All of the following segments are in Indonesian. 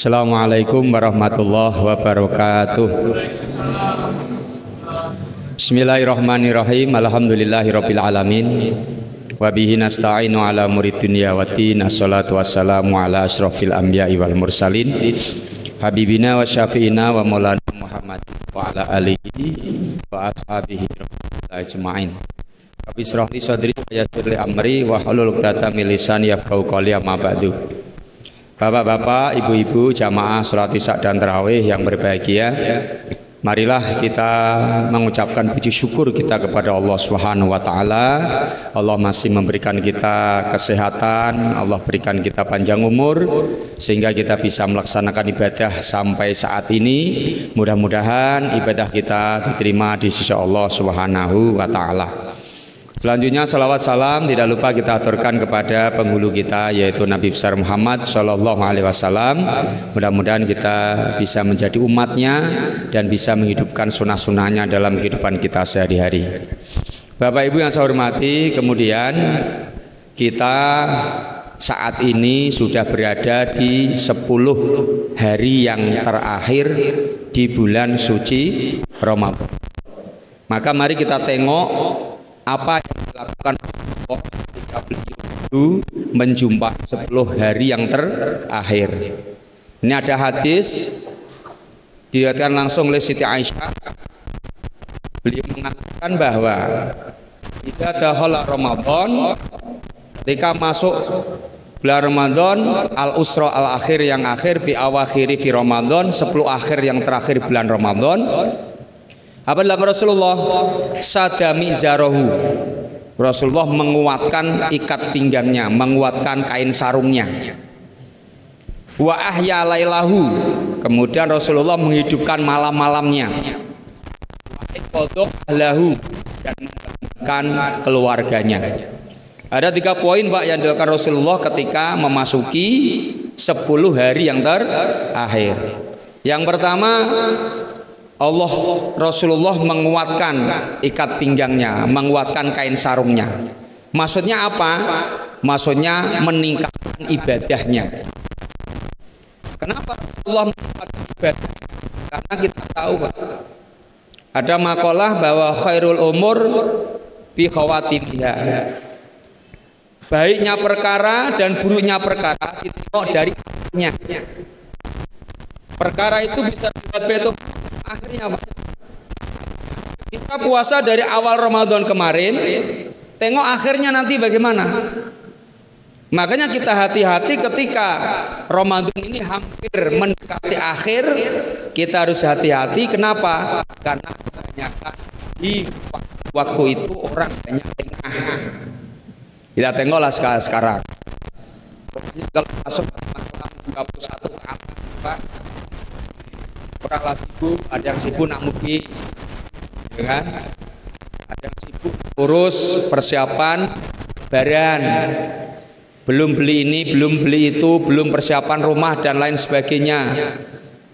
Assalamualaikum warahmatullahi wabarakatuh. Bismillahirrahmanirrahim. Alhamdulillahirabbil alamin. Wa bihi nasta'inu ala murid dunya waddin. Assalatu wassalamu ala asyrafil anbiya'i wal mursalin. Habibina wa syafi'ina wa maulana Muhammad wa ala alihi wa ashabihi ajma'in. Rabbi shrah li sadri wa yassir li amri wa hlul 'uqdatam min lisani yafqahu qawli amma ba'du. Bapak-bapak, ibu-ibu, jamaah salat Isya dan tarawih yang berbahagia, marilah kita mengucapkan puji syukur kita kepada Allah Subhanahu wa taala. Allah masih memberikan kita kesehatan, Allah berikan kita panjang umur sehingga kita bisa melaksanakan ibadah sampai saat ini. Mudah-mudahan ibadah kita diterima di sisi Allah Subhanahu wa taala. Selanjutnya salawat salam tidak lupa kita aturkan kepada penghulu kita yaitu Nabi besar Muhammad Shallallahu Alaihi Wasallam. Mudah-mudahan kita bisa menjadi umatnya dan bisa menghidupkan sunnah-sunnahnya dalam kehidupan kita sehari-hari. Bapak Ibu yang saya hormati, kemudian kita saat ini sudah berada di 10 hari yang terakhir di bulan suci Ramadan. Maka mari kita tengok apa yang dilakukan Allah ketika beliau itu menjumpai 10 hari yang terakhir. Ini ada hadis diriwayatkan langsung oleh Siti Aisyah. Beliau mengatakan bahwa jika dakhala Ramadan, ketika masuk bulan Ramadan, al-usra al-akhir yang akhir fi awakhiri fi Ramadan, 10 akhir yang terakhir bulan Ramadan. Apa dilakukan Rasulullah? Sadami zarahu. Rasulullah menguatkan ikat pinggangnya, menguatkan kain sarungnya. Wa ahya lailahu. Kemudian Rasulullah menghidupkan malam-malamnya. Wa lahu dan menghidupkan keluarganya. Ada 3 poin Pak yang dilakukan Rasulullah ketika memasuki 10 hari yang terakhir. Yang pertama, Rasulullah menguatkan ikat pinggangnya, menguatkan kain sarungnya. Maksudnya apa? Maksudnya meningkatkan ibadahnya. Kenapa Rasulullah meningkatkan ibadah? Karena kita tahu Pak, ada makalah bahwa khairul umur bi khawatimiha. Baiknya perkara dan buruknya perkara ditengok dari akhirnya. Perkara itu bisa dibuat betul akhirnya Pak. Kita puasa dari awal Ramadan kemarin, tengok akhirnya nanti bagaimana. Makanya kita hati-hati ketika Ramadan ini hampir mendekati akhir, kita harus hati-hati. Kenapa? Karena kebanyakan di waktu itu orang banyak lengah. Kita tengoklah sekarang. Kalau masuk 21 ke atas Pak, orang sibuk, ada yang sibuk nak mudik, ya kan? Ada yang sibuk urus persiapan lebaran, belum beli ini, belum beli itu, belum persiapan rumah dan lain sebagainya,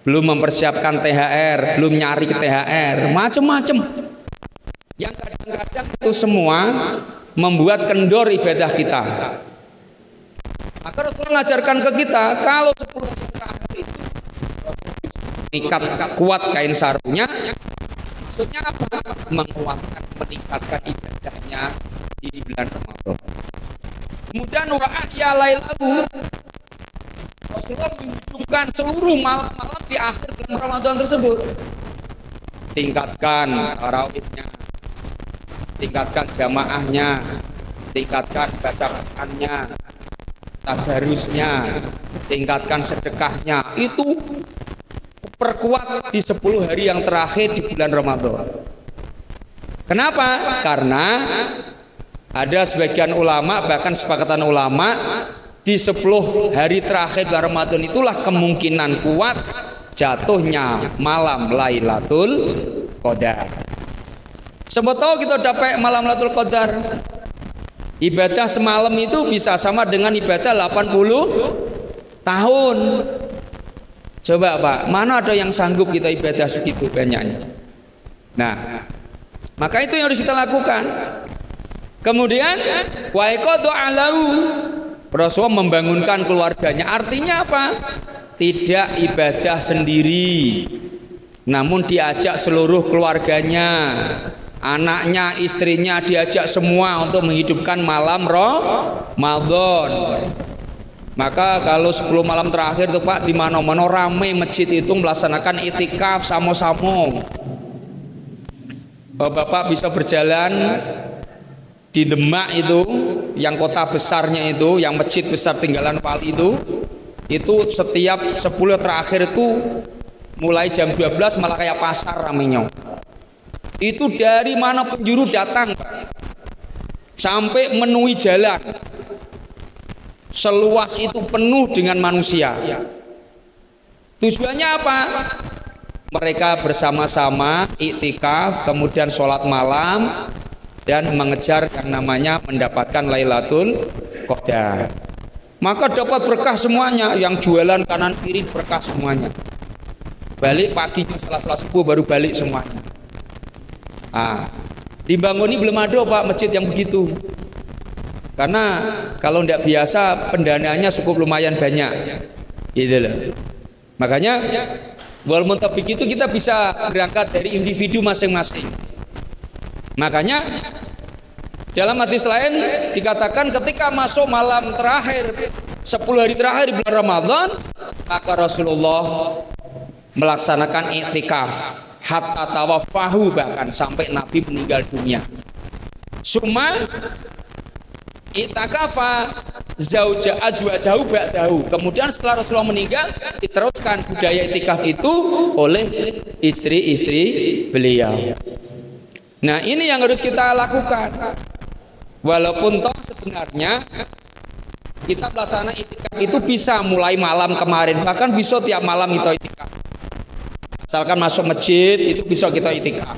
belum mempersiapkan THR, belum nyari ke THR, macam-macam. Yang kadang-kadang itu semua membuat kendor ibadah kita. Maka Rasulullah mengajarkan ke kita kalau 10 rakaat itu ikat kuat kain sarungnya, maksudnya apa? Menguatkan, meningkatkan ibadahnya di bulan Ramadan. Kemudian wa ahya lailahu, Rasulullah menghidupkan seluruh malam-malam di akhir bulan Ramadan tersebut. Tingkatkan tarawihnya, tingkatkan jamaahnya, tingkatkan baca Qur'annya, tadarusnya, tingkatkan sedekahnya. Itu perkuat di 10 hari yang terakhir di bulan Ramadan. Kenapa? Karena ada sebagian ulama, bahkan sepakatan ulama, di 10 hari terakhir bulan Ramadan itulah kemungkinan kuat jatuhnya malam Lailatul Qadar. Semua tahu kita dapat malam Lailatul Qadar. Ibadah semalam itu bisa sama dengan ibadah 80 tahun. Coba Pak, mana ada yang sanggup kita ibadah segitu banyaknya? Nah, maka itu yang harus kita lakukan. Kemudian wa iqadu alau, Rasulullah membangunkan keluarganya. Artinya apa? tidak ibadah sendiri, namun diajak seluruh keluarganya, anaknya, istrinya, diajak semua untuk menghidupkan malam Ramadan. Maka kalau 10 malam terakhir tuh Pak, di mana-mana ramai masjid itu melaksanakan itikaf sama-sama. Bapak bisa berjalan di Demak itu, yang kota besarnya itu, yang masjid besar tinggalan Pali itu setiap 10 terakhir itu mulai jam 12 malah kayak pasar ramenya. Itu dari mana penjuru datang Pak, sampai menuhi jalan. Seluas itu penuh dengan manusia. Tujuannya apa? Mereka bersama-sama iktikaf, kemudian sholat malam, dan mengejar yang namanya mendapatkan Lailatul Qadar. Maka dapat berkah semuanya. Yang jualan kanan kiri berkah semuanya. Balik paginya setelah subuh baru balik semuanya. Di Bangoni belum ada Pak masjid yang begitu. Karena kalau tidak biasa pendanaannya cukup lumayan banyak, gitu loh. Makanya walaupun topik itu kita bisa berangkat dari individu masing-masing. Makanya dalam hadis lain dikatakan ketika masuk malam terakhir 10 hari terakhir bulan Ramadan, maka Rasulullah melaksanakan iktikaf hatta tawafahu, bahkan sampai Nabi meninggal dunia. Suma itakafa zauja azwajahu ba'dahu. Kemudian setelah Rasulullah meninggal, diteruskan budaya itikaf itu oleh istri-istri beliau. Nah, ini yang harus kita lakukan. Walaupun toh sebenarnya kita melaksanakan itikaf itu bisa mulai malam kemarin, bahkan bisa tiap malam itu itikaf. Misalkan masuk masjid itu bisa kita itikaf.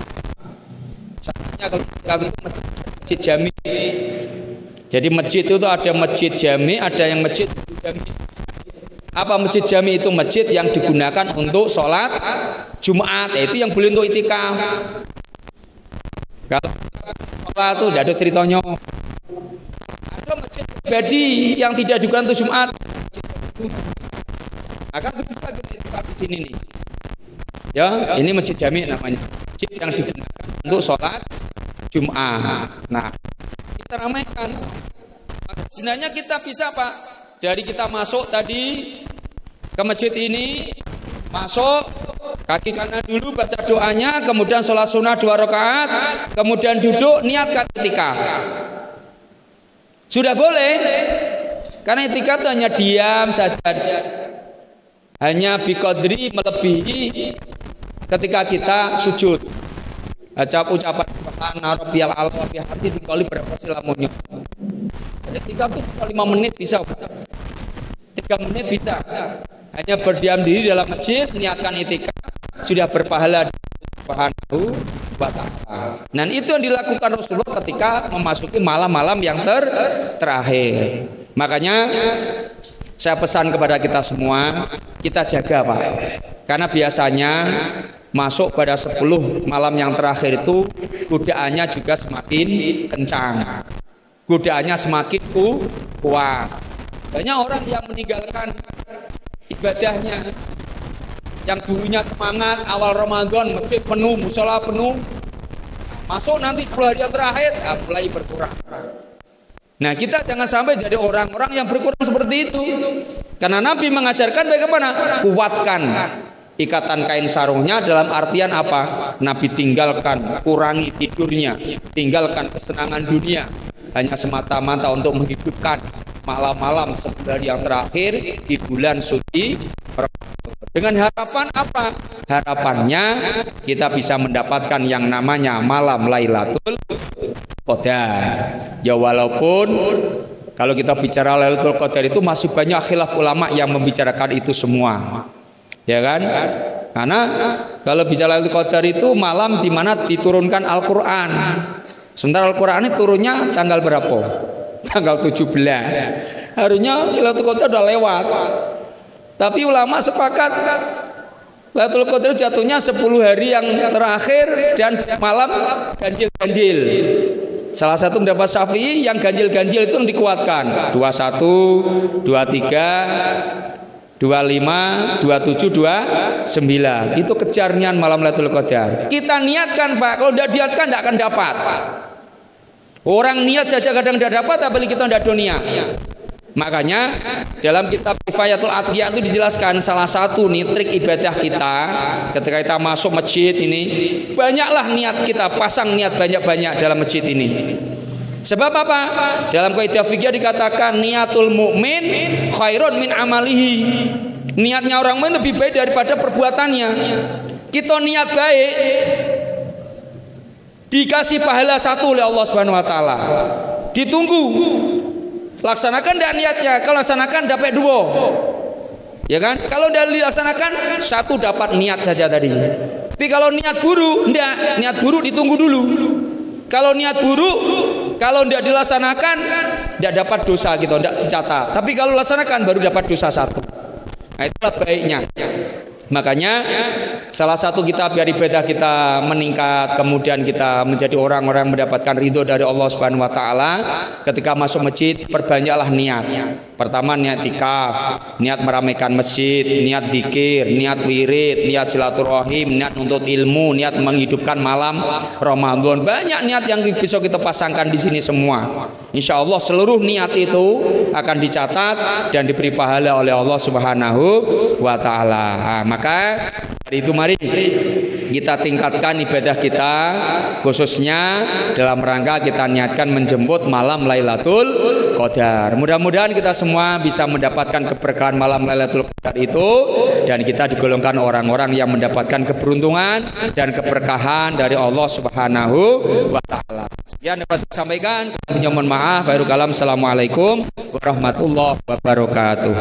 Misalnya kalau itikaf itu masjid jami. Jadi masjid itu ada masjid jami, ada yang masjid jami. Apa masjid jami? Itu masjid yang digunakan untuk sholat Jumat, itu yang boleh untuk itikaf. Kalau sholat itu tidak ada ceritanya. Ada masjid pribadi yang tidak digunakan untuk Jumat. Akan bisa kita itikaf di sini nih. Ya, ini masjid jami namanya. Masjid yang digunakan untuk sholat Jumat. Nah, kita ramaikan. Sebenarnya kita bisa Pak, dari kita masuk tadi ke masjid ini, masuk kaki kanan dulu baca doanya, kemudian sholat sunnah 2 rakaat, kemudian duduk niatkan itikaf. Sudah boleh, karena itikaf hanya diam saja, hanya biqadri, melebihi ketika kita sujud. Ucapan subhana rabbiyal a'la wa bihamdihi dikali berapa sih lamunnya. Itikaf itu bisa 5 menit bisa, 3 menit bisa. Hanya berdiam diri dalam masjid, niatkan itikaf, sudah berpahala subhanahu wa ta'ala. Dan itu yang dilakukan Rasulullah ketika memasuki malam-malam yang terakhir. Makanya saya pesan kepada kita semua, kita jaga Pak. Karena biasanya masuk pada 10 malam yang terakhir itu godaannya juga semakin kencang, godaannya semakin kuat. Banyak orang yang meninggalkan ibadahnya, yang dulunya semangat awal Ramadan, masjid penuh, musola penuh, masuk nanti 10 hari yang terakhir mulai berkurang. Nah, kita jangan sampai jadi orang-orang yang berkurang seperti itu. Karena Nabi mengajarkan bagaimana kuatkan ikatan kain sarungnya, dalam artian apa? Nabi tinggalkan, kurangi tidurnya, tinggalkan kesenangan dunia, hanya semata-mata untuk menghidupkan malam-malam 10 hari yang terakhir di bulan suci. Dengan harapan apa? Harapannya kita bisa mendapatkan yang namanya malam Lailatul Qadar. Ya walaupun kalau kita bicara Lailatul Qadar itu masih banyak khilaf ulama yang membicarakan itu semua. Ya kan? Karena kalau bicara Lailatul Qadar itu malam di mana diturunkan Al-Qur'an. Sementara Al-Qur'an ini turunnya tanggal berapa? Tanggal 17. Harusnya Lailatul Qadar udah lewat. Tapi ulama sepakat Lailatul Qadar jatuhnya 10 hari yang terakhir dan malam ganjil-ganjil. Salah satu pendapat Syafi'i yang ganjil-ganjil itu yang dikuatkan 21, 23, 25, 27, 29. Itu kejar niat malam Lailatul Qadar. Kita niatkan Pak, kalau tidak niatkan tidak akan dapat. Orang niat saja kadang tidak dapat, apalagi kita tidak ada niat. Makanya dalam kitab Kifayatul Atqiya itu dijelaskan salah satu nih trik ibadah kita ketika kita masuk masjid ini, banyaklah niat kita, pasang niat banyak-banyak dalam masjid ini. Sebab apa? Dalam kaidah fikih dikatakan niatul mukmin khairun min amalihi. Niatnya orang mukmin lebih baik daripada perbuatannya. Kita niat baik dikasih pahala satu oleh Allah Subhanahu wa taala. Ditunggu. Laksanakan tidak niatnya, kalau laksanakan dapat dua, ya kan? Kalau tidak dilaksanakan satu dapat niat saja tadi. Tapi kalau niat buruk, tidak, niat buruk ditunggu dulu. Kalau niat buruk, kalau tidak dilaksanakan, tidak dapat dosa gitu, tidak dicatat. Tapi kalau laksanakan baru dapat dosa satu. Nah, itulah baiknya. Makanya salah satu kita biar ibadah kita meningkat, kemudian kita menjadi orang-orang mendapatkan ridho dari Allah Subhanahu wa taala, ketika masuk masjid perbanyaklah niat. Pertama niat ikaf, niat meramaikan masjid, niat dzikir, niat wirid, niat silaturahim, niat nuntut ilmu, niat menghidupkan malam Ramadan. Banyak niat yang bisa kita pasangkan di sini semua. Insya Allah seluruh niat itu akan dicatat dan diberi pahala oleh Allah Subhanahu wa taala. Nah, maka dari itu mari kita tingkatkan ibadah kita, khususnya dalam rangka kita niatkan menjemput malam Lailatul Qadar. Mudah-mudahan kita semua bisa mendapatkan keberkahan malam Lailatul Qadar itu, dan kita digolongkan orang-orang yang mendapatkan keberuntungan dan keberkahan dari Allah Subhanahu wa taala. Sekian dapat saya sampaikan. Mohon maaf. Assalamualaikum warahmatullahi wabarakatuh.